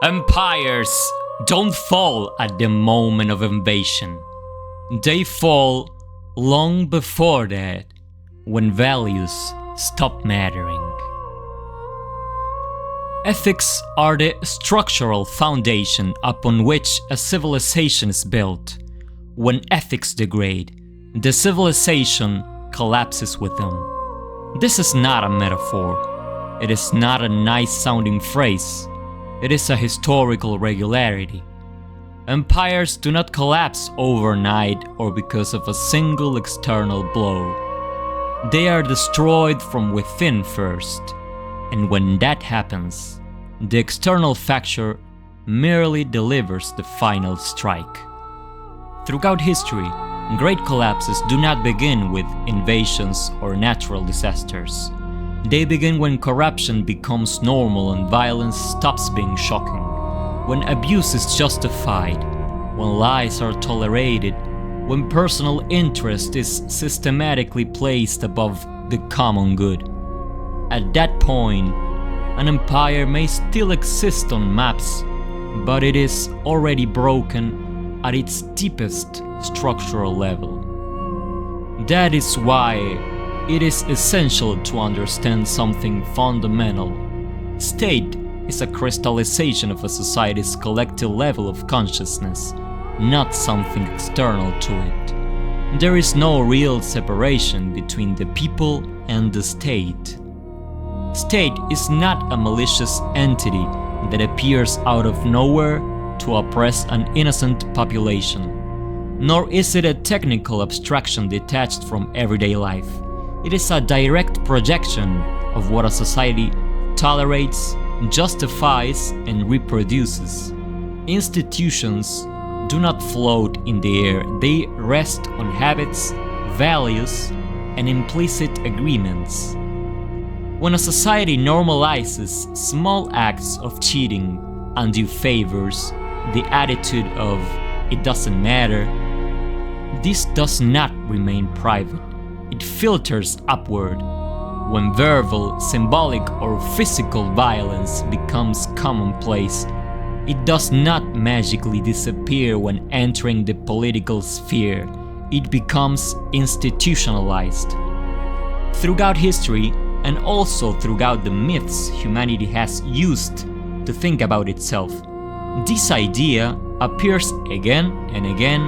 Empires don't fall at the moment of invasion. They fall long before that, when values stop mattering. Ethics are the structural foundation upon which a civilization is built. When ethics degrade, the civilization collapses with them. This is not a metaphor. It is not a nice-sounding phrase. It is a historical regularity. Empires do not collapse overnight or because of a single external blow. They are destroyed from within first, and when that happens, the external factor merely delivers the final strike. Throughout history, great collapses do not begin with invasions or natural disasters. They begin when corruption becomes normal and violence stops being shocking, when abuse is justified, when lies are tolerated, when personal interest is systematically placed above the common good. At that point, an empire may still exist on maps, but it is already broken at its deepest structural level. That is why it is essential to understand something fundamental. State is a crystallization of a society's collective level of consciousness, not something external to it. There is no real separation between the people and the state. State is not a malicious entity that appears out of nowhere to oppress an innocent population, nor is it a technical abstraction detached from everyday life. It is a direct projection of what a society tolerates, justifies, and reproduces. Institutions do not float in the air, they rest on habits, values, and implicit agreements. When a society normalizes small acts of cheating, undue favors, the attitude of "it doesn't matter," this does not remain private. It filters upward. When verbal, symbolic, or physical violence becomes commonplace, it does not magically disappear when entering the political sphere. It becomes institutionalized. Throughout history, and also throughout the myths humanity has used to think about itself, this idea appears again and again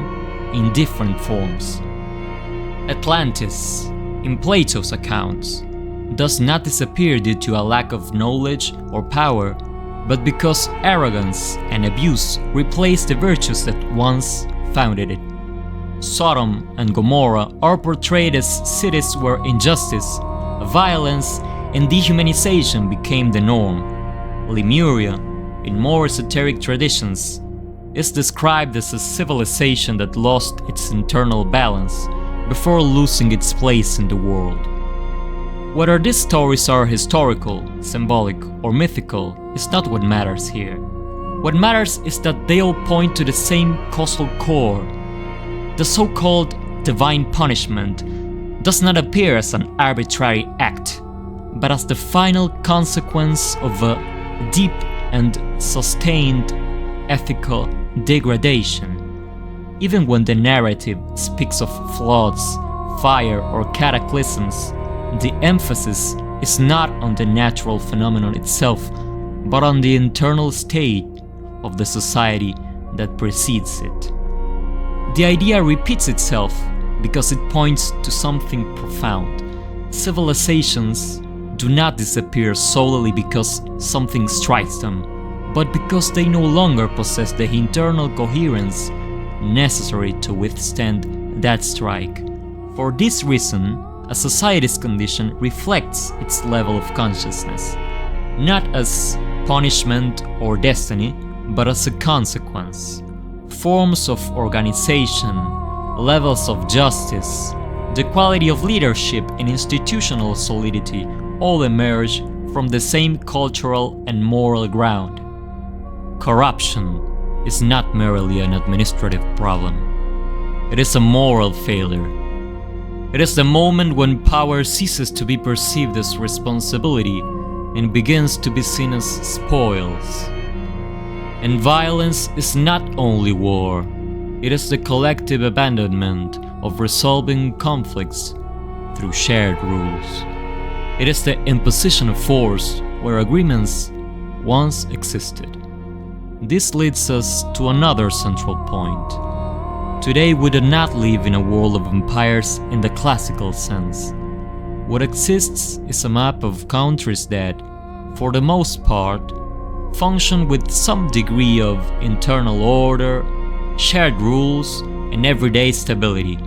in different forms. Atlantis, in Plato's accounts, does not disappear due to a lack of knowledge or power, but because arrogance and abuse replaced the virtues that once founded it. Sodom and Gomorrah are portrayed as cities where injustice, violence, and dehumanization became the norm. Lemuria, in more esoteric traditions, is described as a civilization that lost its internal balance before losing its place in the world. Whether these stories are historical, symbolic, or mythical is not what matters here. What matters is that they all point to the same causal core. The so-called divine punishment does not appear as an arbitrary act, but as the final consequence of a deep and sustained ethical degradation. Even when the narrative speaks of floods, fire, or cataclysms, the emphasis is not on the natural phenomenon itself, but on the internal state of the society that precedes it. The idea repeats itself because it points to something profound. Civilizations do not disappear solely because something strikes them, but because they no longer possess the internal coherence necessary to withstand that strike. For this reason, a society's condition reflects its level of consciousness, not as punishment or destiny, but as a consequence. Forms of organization, levels of justice, the quality of leadership and institutional solidity all emerge from the same cultural and moral ground. Corruption is not merely an administrative problem. It is a moral failure. It is the moment when power ceases to be perceived as responsibility and begins to be seen as spoils. And violence is not only war, it is the collective abandonment of resolving conflicts through shared rules. It is the imposition of force where agreements once existed. This leads us to another central point. Today we do not live in a world of empires in the classical sense. What exists is a map of countries that, for the most part, function with some degree of internal order, shared rules, and everyday stability.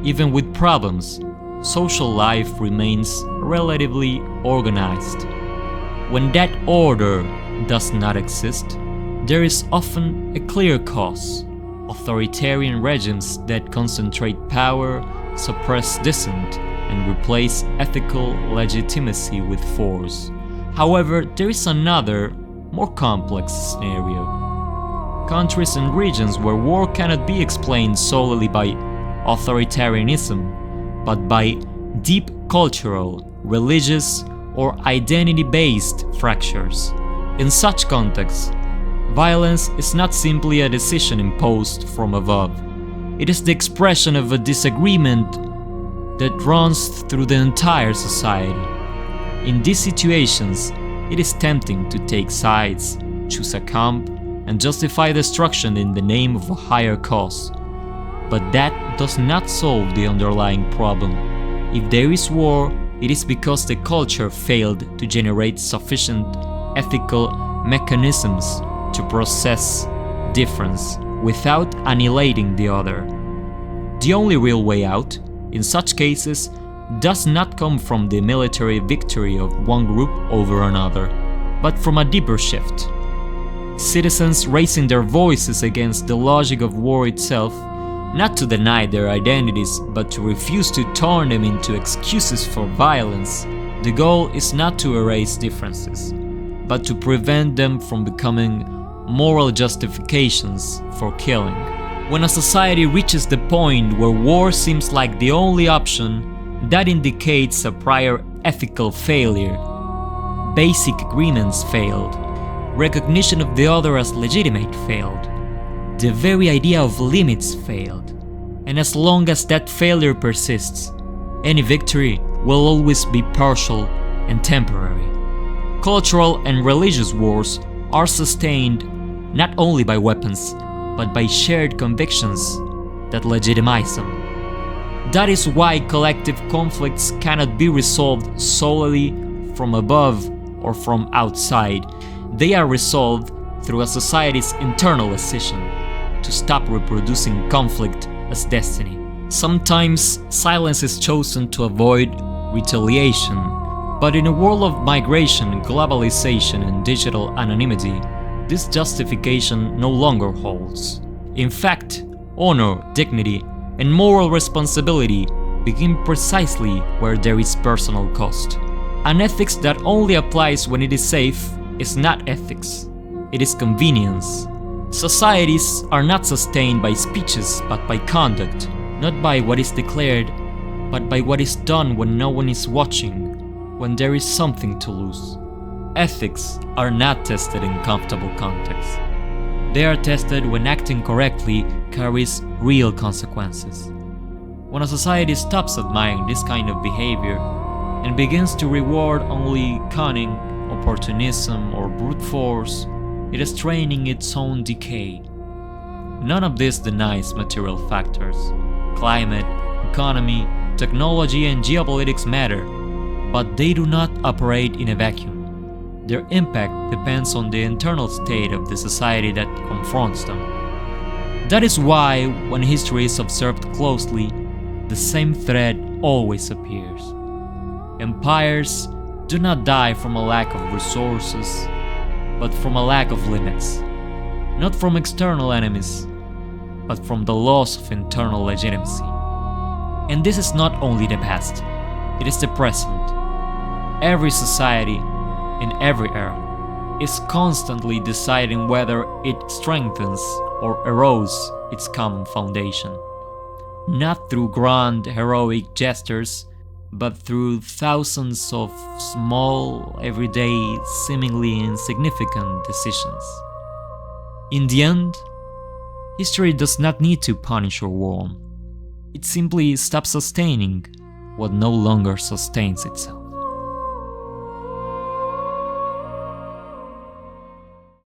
Even with problems, social life remains relatively organized. When that order does not exist, there is often a clear cause: authoritarian regimes that concentrate power, suppress dissent, and replace ethical legitimacy with force. However, there is another, more complex scenario. Countries and regions where war cannot be explained solely by authoritarianism, but by deep cultural, religious, or identity-based fractures. In such contexts, violence is not simply a decision imposed from above. It is the expression of a disagreement that runs through the entire society. In these situations, it is tempting to take sides, choose a camp, and justify destruction in the name of a higher cause. But that does not solve the underlying problem. If there is war, it is because the culture failed to generate sufficient ethical mechanisms to process difference without annihilating the other. The only real way out, in such cases, does not come from the military victory of one group over another, but from a deeper shift. Citizens raising their voices against the logic of war itself, not to deny their identities, but to refuse to turn them into excuses for violence. The goal is not to erase differences, but to prevent them from becoming moral justifications for killing. When a society reaches the point where war seems like the only option, that indicates a prior ethical failure. Basic agreements failed. Recognition of the other as legitimate failed. The very idea of limits failed. And as long as that failure persists, any victory will always be partial and temporary. Cultural and religious wars are sustained not only by weapons, but by shared convictions that legitimize them. That is why collective conflicts cannot be resolved solely from above or from outside. They are resolved through a society's internal decision to stop reproducing conflict as destiny. Sometimes silence is chosen to avoid retaliation, but in a world of migration, globalization, and digital anonymity, this justification no longer holds. In fact, honor, dignity, and moral responsibility begin precisely where there is personal cost. An ethics that only applies when it is safe is not ethics, it is convenience. Societies are not sustained by speeches but by conduct, not by what is declared, but by what is done when no one is watching, when there is something to lose. Ethics are not tested in comfortable contexts. They are tested when acting correctly carries real consequences. When a society stops admiring this kind of behavior and begins to reward only cunning, opportunism, or brute force, it is training its own decay. None of this denies material factors. Climate, economy, technology, and geopolitics matter, but they do not operate in a vacuum. Their impact depends on the internal state of the society that confronts them. That is why, when history is observed closely, the same thread always appears. Empires do not die from a lack of resources, but from a lack of limits. Not from external enemies, but from the loss of internal legitimacy. And this is not only the past, it is the present. Every society, in every era, is constantly deciding whether it strengthens or erodes its common foundation. Not through grand heroic gestures, but through thousands of small, everyday, seemingly insignificant decisions. In the end, history does not need to punish or warn. It simply stops sustaining what no longer sustains itself.